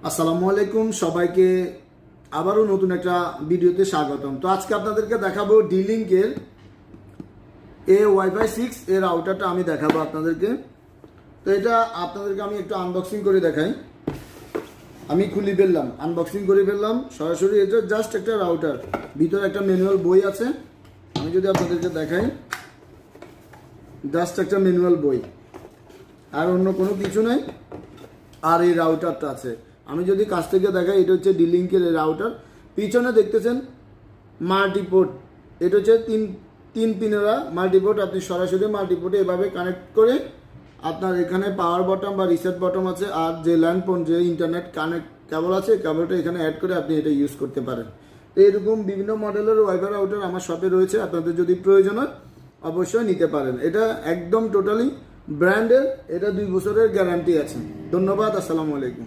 আসসালামু আলাইকুম সবাইকে আবারও নতুন একটা ভিডিওতে স্বাগতম। তো আজকে আপনাদেরকে দেখাবো ডি-লিঙ্কের ওয়াইফাই 6 এর রাউটারটা আমি দেখাবো আপনাদেরকে। তো এটা আপনাদেরকে আমি একটু আনবক্সিং করে দেখাই। আমি খুলে ফেললাম, আনবক্সিং করে ফেললাম সরাসরি। এটা জাস্ট একটা রাউটার, ভিতরে একটা ম্যানুয়াল বই আছে। আমি যদি আপনাদেরকে দেখাই, জাস্ট একটা ম্যানুয়াল বই, আর অন্য কোনো কিছু নেই। আর এই রাউটারটা আছে, আমি যদি কাছ থেকে দেখাই, এটা হচ্ছে ডি-লিঙ্কের রাউটার। পিছনে দেখতেছেন মাল্টিপোর্ট, এটা হচ্ছে তিন পিনেরা মাল্টিপোর্ট। আপনি সরাসরি মাল্টিপোর্টে এভাবে কানেক্ট করে আপনার এখানে পাওয়ার বটম বা রিসেট বটম আছে, আর যে ল্যান্ড ফোন যে ইন্টারনেট কানেক্ট কেবল আছে, কেবলটা এখানে অ্যাড করে আপনি এটা ইউজ করতে পারেন। তো এরকম বিভিন্ন মডেলের ওয়াইফাই রাউটার আমার শপে রয়েছে, আপনাদের যদি প্রয়োজন হয় অবশ্যই নিতে পারেন। এটা একদম টোটালি ব্র্যান্ডের, এটা 2 বছরের গ্যারান্টি আছে। ধন্যবাদ, আসসালামু আলাইকুম।